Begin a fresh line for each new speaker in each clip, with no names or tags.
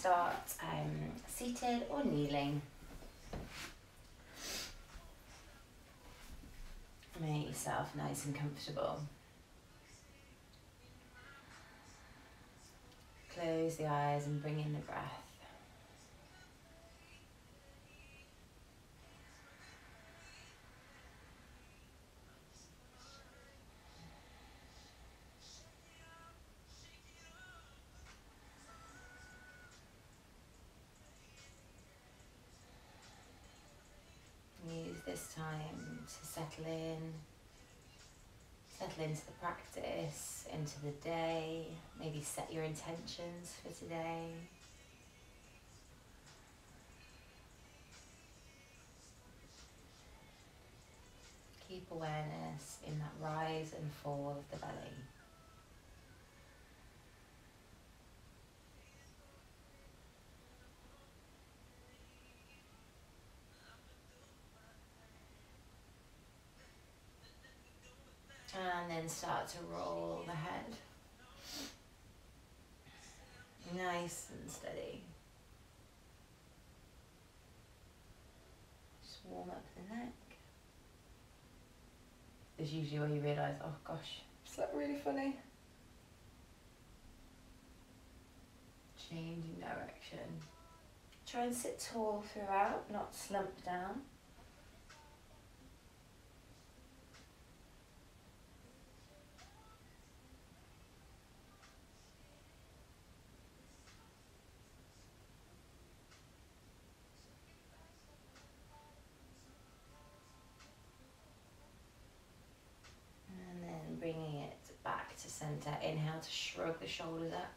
start seated or kneeling. Make yourself nice and comfortable. Close the eyes and bring in the breath. Use this time to settle into the practice, into the day. Maybe set your intentions for today. Keep awareness in that rise and fall of the belly. And then start to roll the head. Nice and steady. Just warm up the neck. This is usually where you realise, oh gosh, slept really funny. Changing direction. Try and sit tall throughout, not slump down. Bringing it back to center. Inhale to shrug the shoulders up.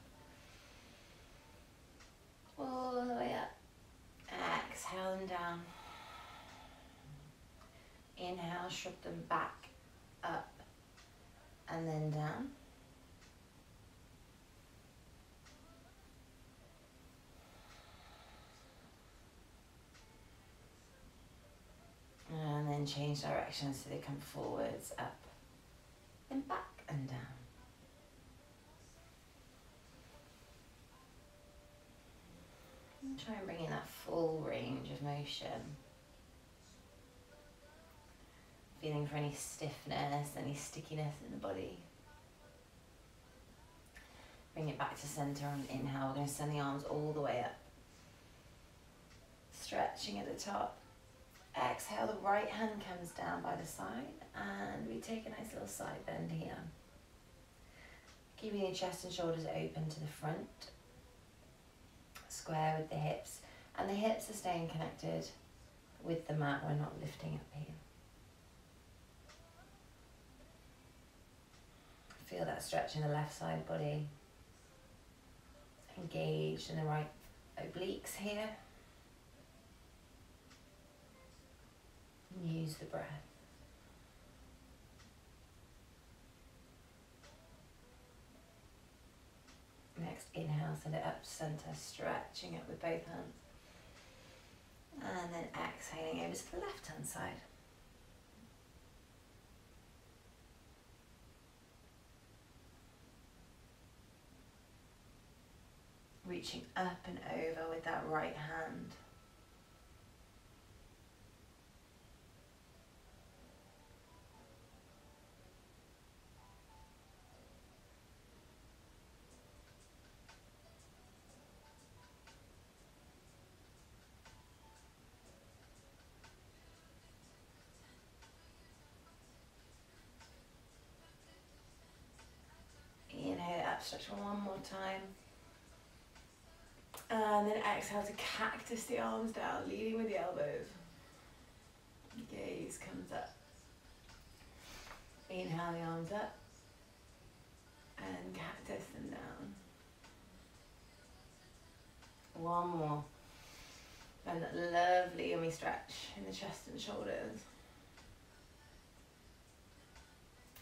All the way up. Exhale them down. Inhale, shrug them back, up, and then down. And then change direction so they come forwards, up, and back and down. And try and bring in that full range of motion. Feeling for any stiffness, any stickiness in the body. Bring it back to center on inhale. We're going to send the arms all the way up. Stretching at the top. Exhale, the right hand comes down by the side and we take a nice little side bend here. Keeping the chest and shoulders open to the front. Square with the hips. And the hips are staying connected with the mat. We're not lifting up here. Feel that stretch in the left side body. Engaged in the right obliques here. Use the breath. Next, inhale, send it up to center, stretching it with both hands. And then exhaling over to the left hand side. Reaching up and over with that right hand. Inhale up, stretch one more time. And then exhale to cactus the arms down, leading with the elbows. Gaze comes up. Inhale the arms up. And cactus them down. One more. And that lovely yummy stretch in the chest and shoulders.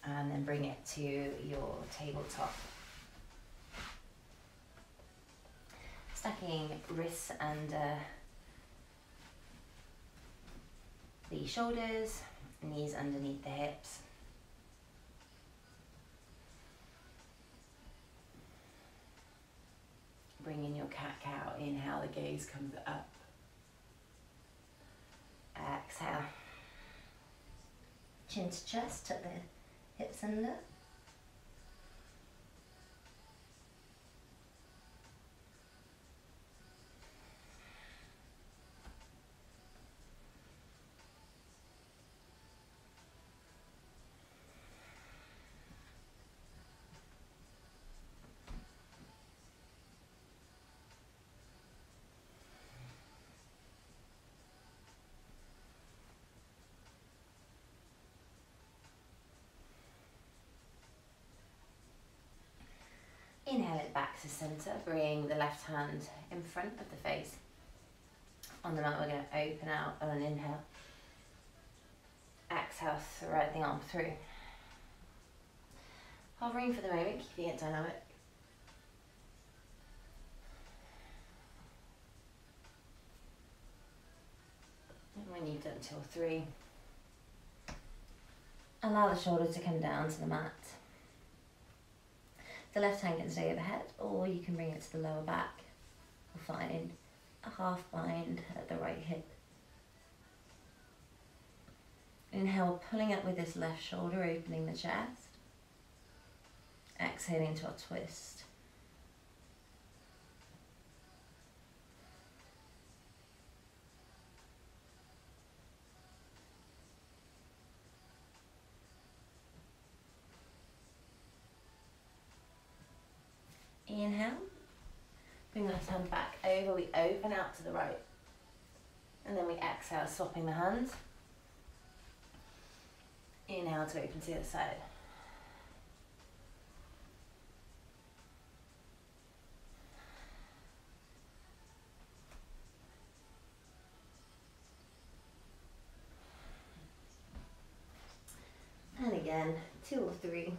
And then bring it to your tabletop. Stacking wrists under the shoulders, knees underneath the hips. bring in your cat-cow. Inhale, the gaze comes up. Exhale. Chin to chest, tuck the hips under. Inhale it back to centre, bring the left hand in front of the face. On the mat we're going to open out on an inhale. Exhale, thread the arm through. Hovering for the moment, keeping it dynamic. And when you've done 2 or 3, allow the shoulders to come down to the mat. The left hand can stay overhead, or you can bring it to the lower back. We'll find a half bind at the right hip. Inhale, pulling up with this left shoulder, opening the chest. Exhaling to our twist. Inhale, bring the left hand back over, we open out to the right. And then we exhale, swapping the hands. Inhale to open to the other side. And again, 2 or 3.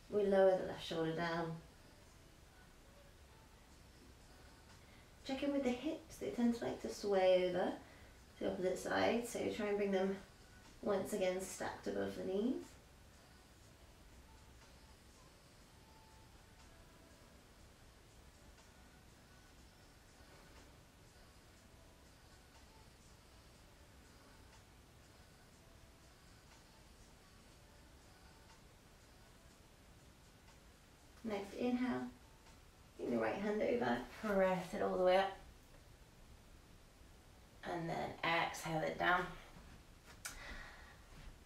We lower the left shoulder down. Check in with the hips, they tend to like to sway over to the opposite side, so try and bring them once again stacked above the knees. Next inhale, bring the right hand over, press it all the way up. And then exhale it down.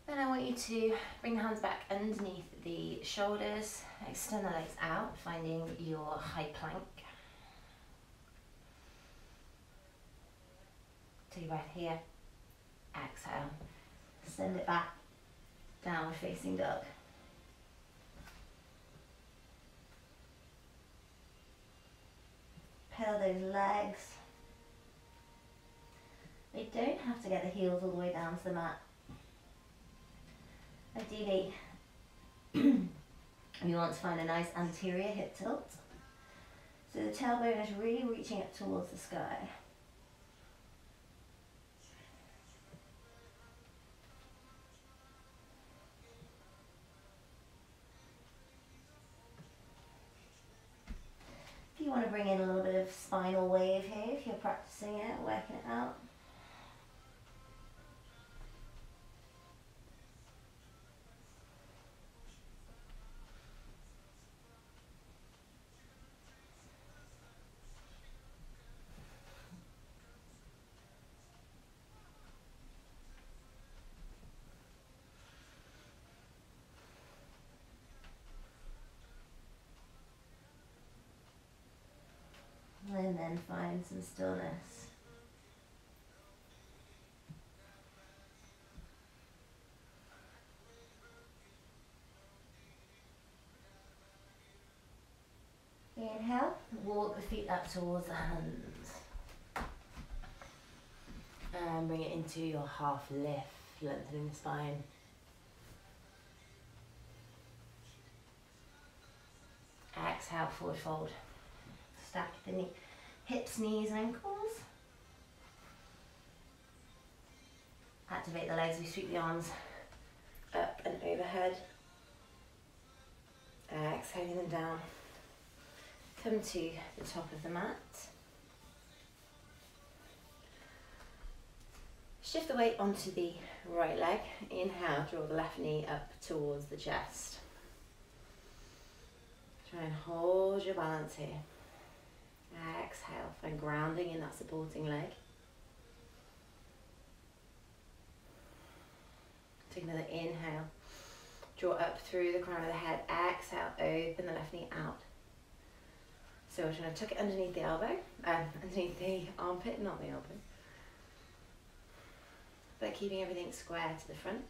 Then I want you to bring the hands back underneath the shoulders, extend the legs out, finding your high plank. Take a breath here, exhale, send it back, downward facing dog. Pedal those legs. They don't have to get the heels all the way down to the mat. Ideally, you want to find a nice anterior hip tilt. So the tailbone is really reaching up towards the sky. If you want to bring in a little bit of spinal wave here, if you're practicing it, working it out. And then find some stillness. Inhale, walk the feet up towards the hands. And bring it into your half lift, lengthening the spine. Exhale, forward fold. Stack the knee, hips, knees, and ankles. Activate the legs, we sweep the arms up and overhead. Exhaling them down. Come to the top of the mat. Shift the weight onto the right leg. Inhale, draw the left knee up towards the chest. Try and hold your balance here. Exhale, find grounding in that supporting leg. Take another inhale. Draw up through the crown of the head. Exhale, open the left knee out. So we're trying to tuck it underneath the elbow, underneath the armpit, not the elbow. But keeping everything square to the front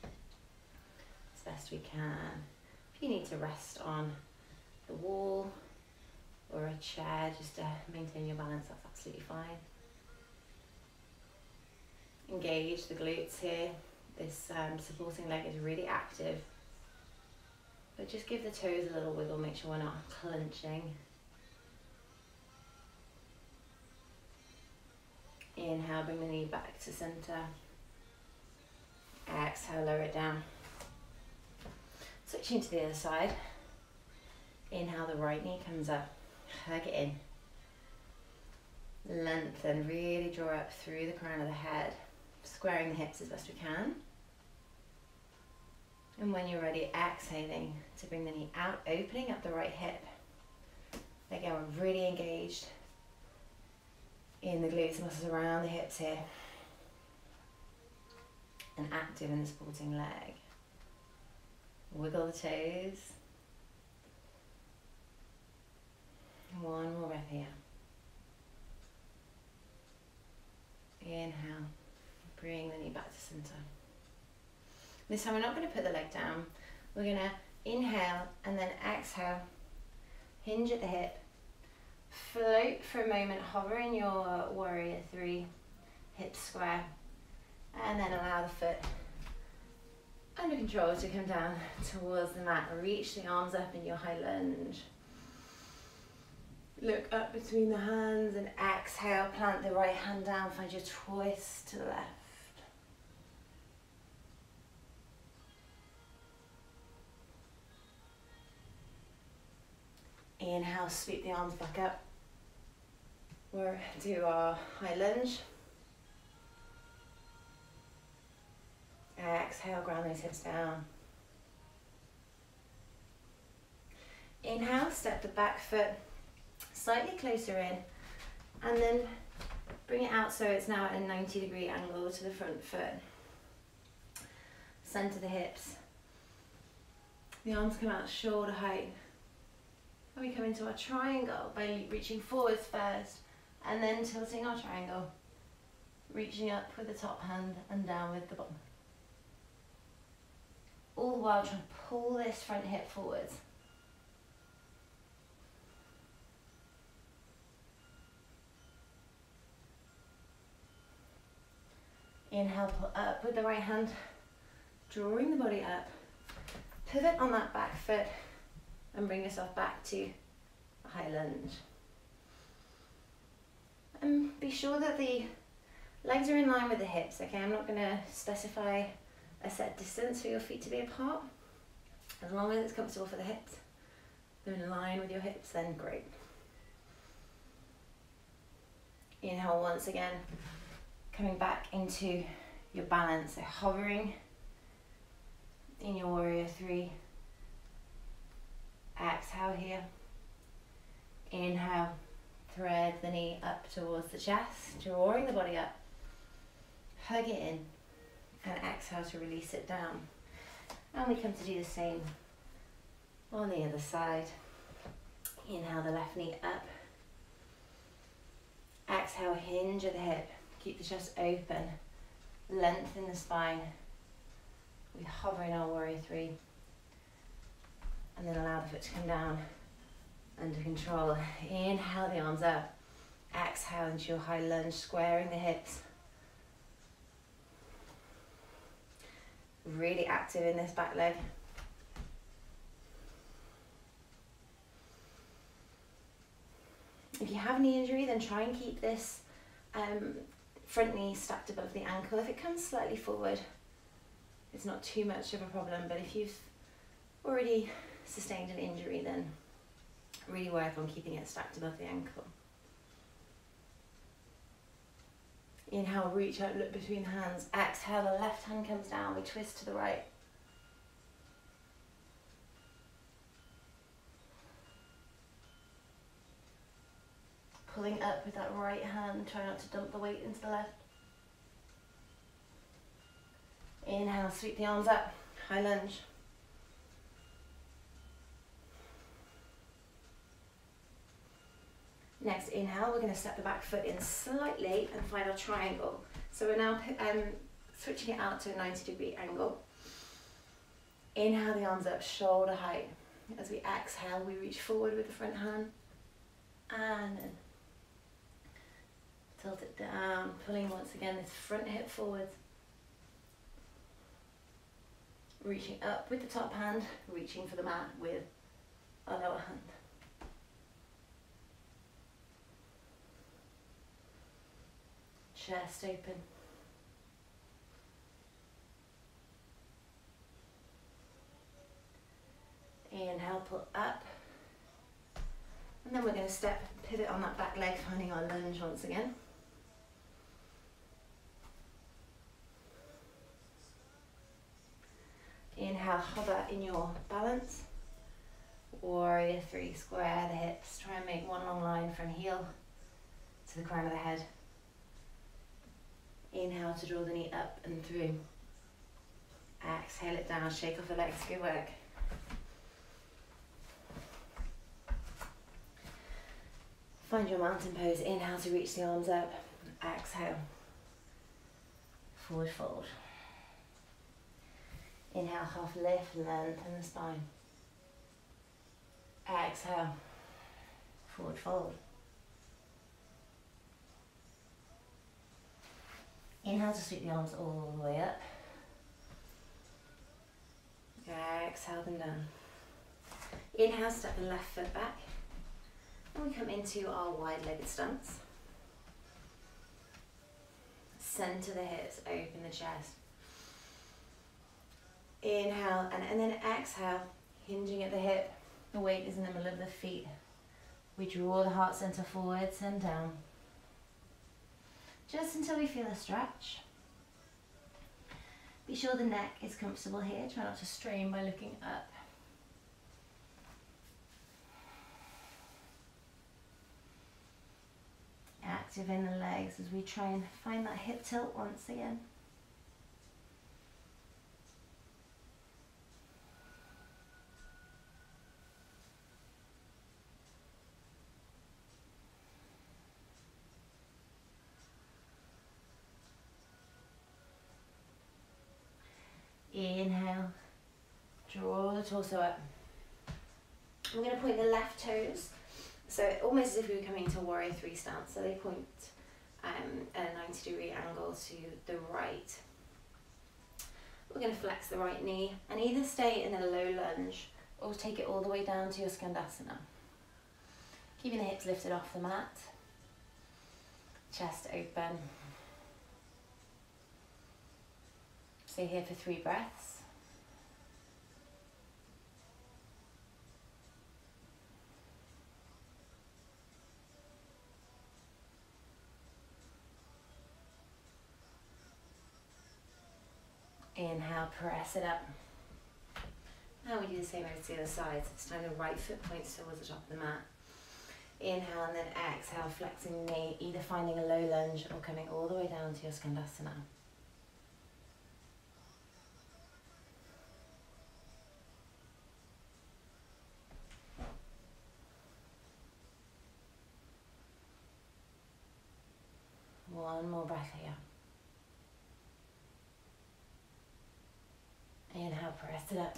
as best we can. If you need to rest on the wall or a chair just to maintain your balance, that's absolutely fine. Engage the glutes here. This supporting leg is really active. But just give the toes a little wiggle, make sure we're not clenching. Inhale, bring the knee back to center. Exhale, lower it down. Switching to the other side. Inhale, the right knee comes up. Hug it in. Lengthen, really draw up through the crown of the head. Squaring the hips as best we can. And when you're ready, exhaling to bring the knee out, opening up the right hip. Again, we're really engaged in the glutes, muscles around the hips here. And active in the supporting leg. Wiggle the toes. One more breath here. Inhale, bring the knee back to center. This time we're not going to put the leg down. We're going to inhale and then exhale. Hinge at the hip. Float for a moment, hover in your warrior three, hips square. And then allow the foot under control to come down towards the mat. Reach the arms up in your high lunge. Look up between the hands and exhale, plant the right hand down, find your twist to the left. Inhale, sweep the arms back up. We'll do our high lunge. Exhale, ground those hips down. Inhale, step the back foot slightly closer in and then bring it out so it's now at a 90-degree angle to the front foot. Center the hips. The arms come out shoulder height. And we come into our triangle by reaching forwards first and then tilting our triangle. Reaching up with the top hand and down with the bottom. All the while trying to pull this front hip forwards. Inhale, pull up with the right hand, drawing the body up. Pivot on that back foot and bring yourself back to a high lunge. And be sure that the legs are in line with the hips, okay? I'm not going to specify a set distance for your feet to be apart. As long as it's comfortable for the hips, they're in line with your hips, then great. Inhale once again, coming back into your balance, so hovering in your warrior three. Exhale here. Inhale, thread the knee up towards the chest, drawing the body up. Hug it in. And exhale to release it down. And we come to do the same on the other side. Inhale the left knee up. Exhale, hinge at the hip. Keep the chest open. Lengthen the spine. We hover in our warrior three. And then allow the foot to come down under control. Inhale the arms up. Exhale into your high lunge, squaring the hips. Really active in this back leg. If you have knee injury, then try and keep this front knee stacked above the ankle. If it comes slightly forward, it's not too much of a problem, but if you've already sustained an injury, then Really work on keeping it stacked above the ankle. Inhale, reach out, look between the hands. Exhale, the left hand comes down, we twist to the right. Pulling up with that right hand, try not to dump the weight into the left. Inhale, sweep the arms up, high lunge. Next inhale, we're going to step the back foot in slightly and find our triangle. So we're now switching it out to a 90-degree angle. Inhale the arms up, shoulder height. As we exhale, we reach forward with the front hand. And then tilt it down, pulling once again this front hip forward. Reaching up with the top hand, reaching for the mat with our lower hand. Chest open. Inhale, pull up. And then we're going to step, pivot on that back leg, finding our lunge once again. Inhale, hover in your balance. Warrior three, square the hips. Try and make one long line from heel to the crown of the head. Inhale to draw the knee up and through. Exhale it down, shake off the legs, good work. Find your mountain pose. Inhale to reach the arms up. Exhale. Forward fold. Inhale, half lift, lengthen the spine. Exhale. Forward fold. Inhale to sweep the arms all the way up. Exhale them down. Inhale, step the left foot back. And we come into our wide-legged stance. Center the hips, open the chest. Inhale, and then exhale, hinging at the hip. The weight is in the middle of the feet. We draw the heart center forwards and down. Just until we feel a stretch. Be sure the neck is comfortable here. Try not to strain by looking up. Active in the legs as we try and find that hip tilt once again. Inhale, draw the torso up. We're going to point the left toes, so almost as if we were coming into a warrior three stance, so they point at a 90-degree angle to the right. We're going to flex the right knee and either stay in a low lunge or take it all the way down to your Skandasana. Keeping the hips lifted off the mat, chest open. Stay here for 3 breaths. Inhale, press it up. Now we do the same over to the other side. So this time the right foot points towards the top of the mat. Inhale and then exhale, flexing the knee, either finding a low lunge or coming all the way down to your Skandasana. One more breath here. Inhale, press it up.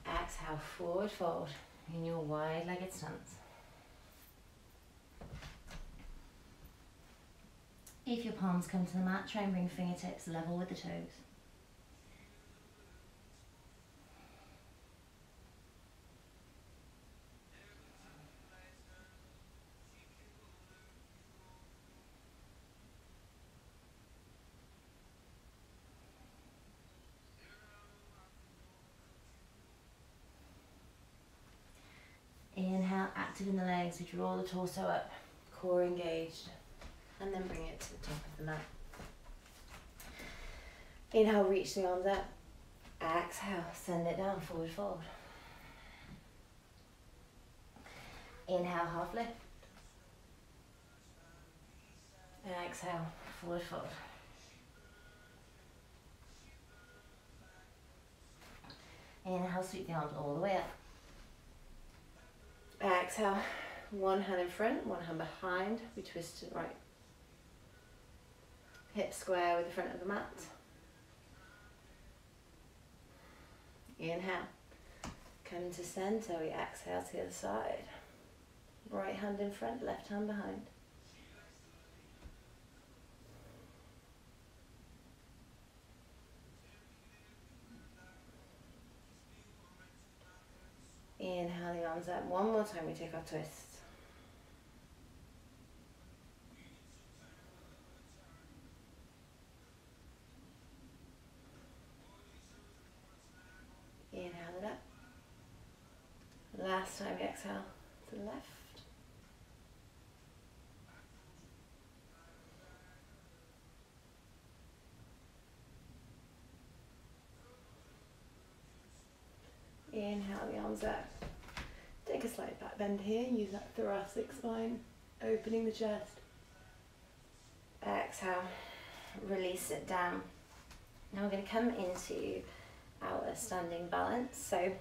Exhale, forward fold in your wide-legged stance. If your palms come to the mat, try and bring fingertips level with the toes. active in the legs. We draw the torso up, core engaged, and then bring it to the top of the mat. Inhale, reach the arms up. Exhale, send it down, forward fold. Inhale, half lift. Exhale, forward fold. Inhale, sweep the arms all the way up. Exhale, one hand in front, one hand behind. We twist to the right. Hip square with the front of the mat. Inhale, come to center. We exhale to the other side. Right hand in front, left hand behind. Inhale the arms up. One more time we take our twist. Inhale it up. Last time we exhale to the left. Inhale the arms up. Take a slight back bend here. Use that thoracic spine, opening the chest. Exhale, release it down. Now we're going to come into our standing balance. So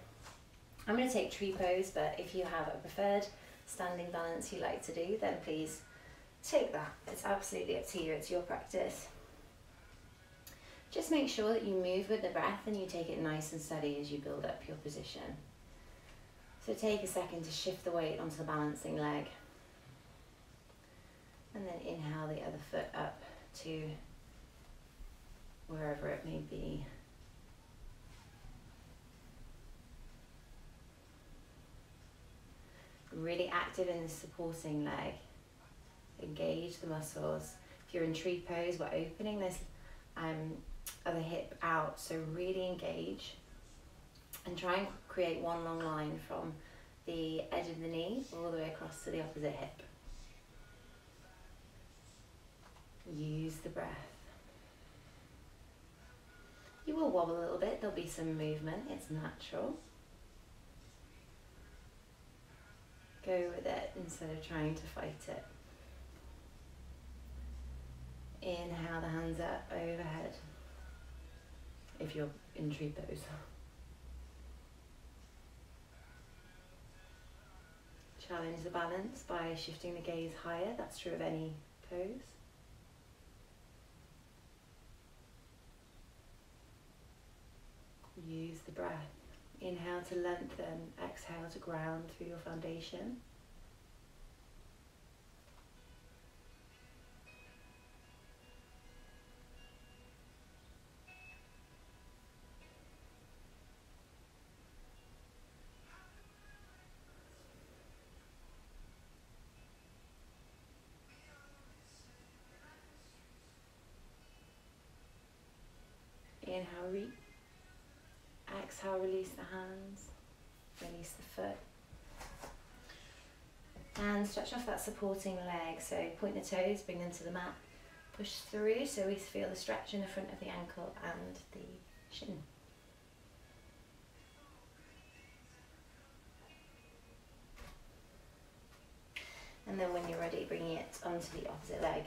I'm going to take tree pose, but if you have a preferred standing balance you like to do, then please take that. It's absolutely up to you. It's your practice. Just make sure that you move with the breath and you take it nice and steady as you build up your position. So take a second to shift the weight onto the balancing leg. And then inhale the other foot up to wherever it may be. Really active in the supporting leg. Engage the muscles. If you're in tree pose, we're opening this other hip out, so really engage and try and create one long line from the edge of the knee all the way across to the opposite hip. Use the breath. You will wobble a little bit, there'll be some movement, it's natural. Go with it instead of trying to fight it. Inhale the hands up overhead if you're in tree pose. Challenge the balance by shifting the gaze higher. That's true of any pose. Use the breath. Inhale to lengthen, exhale to ground through your foundation. Inhale, reach. Exhale, release the hands, release the foot. And stretch off that supporting leg. So point the toes, bring them to the mat. Push through so we feel the stretch in the front of the ankle and the shin. And then when you're ready, bringing it onto the opposite leg.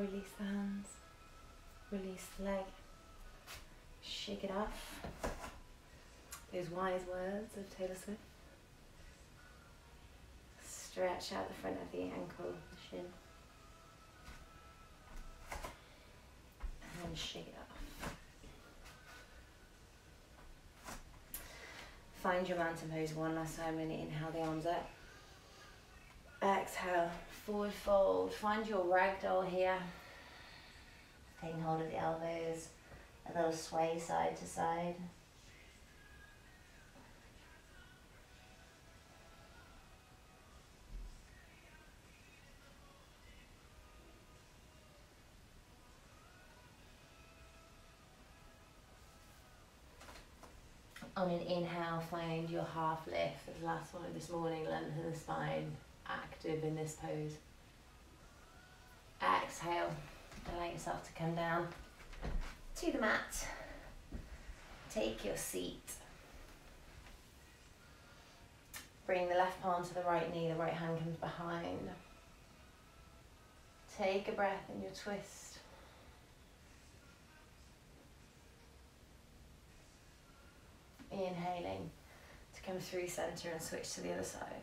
release the hands, release the leg, shake it off. Those wise words of Taylor Swift. Stretch out the front of the ankle, the shin, and shake it off. Find your mountain pose one last time. I'm going to inhale the arms up. Exhale, forward fold. Find your ragdoll here. Taking hold of the elbows, a little sway side to side. On an inhale, find your half lift. The last one of this morning, lengthen the spine, active in this pose. Exhale, allow yourself to come down to the mat. Take your seat. Bring the left palm to the right knee, the right hand comes behind. Take a breath in your twist. Inhaling to come through center and switch to the other side.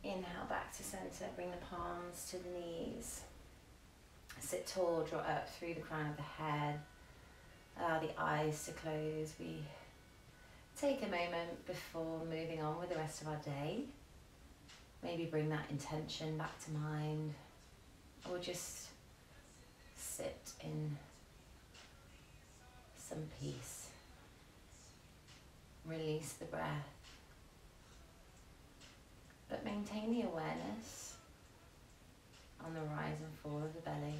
Inhale back to center, bring the palms to the knees. Sit tall, draw up through the crown of the head. Allow the eyes to close. We take a moment before moving on with the rest of our day. Maybe bring that intention back to mind, or just sit in some peace. Release the breath, but maintain the awareness on the rise and fall of the belly.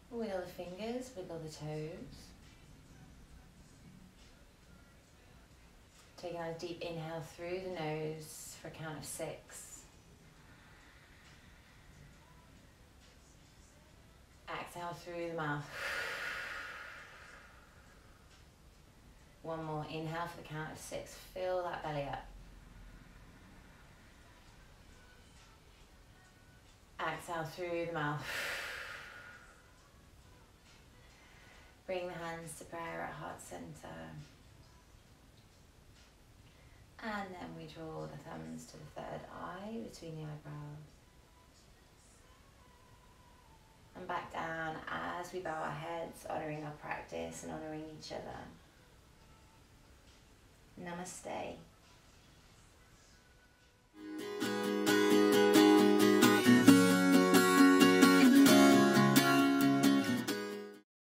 Wiggle the fingers, wiggle the toes. Take a deep inhale through the nose for a count of 6. Exhale through the mouth. One more, inhale for the count of 6. Fill that belly up. Exhale through the mouth. Bring the hands to prayer at heart center. And then we draw the thumbs to the third eye between the eyebrows. And back down as we bow our heads, honouring our practice and honouring each other. Namaste.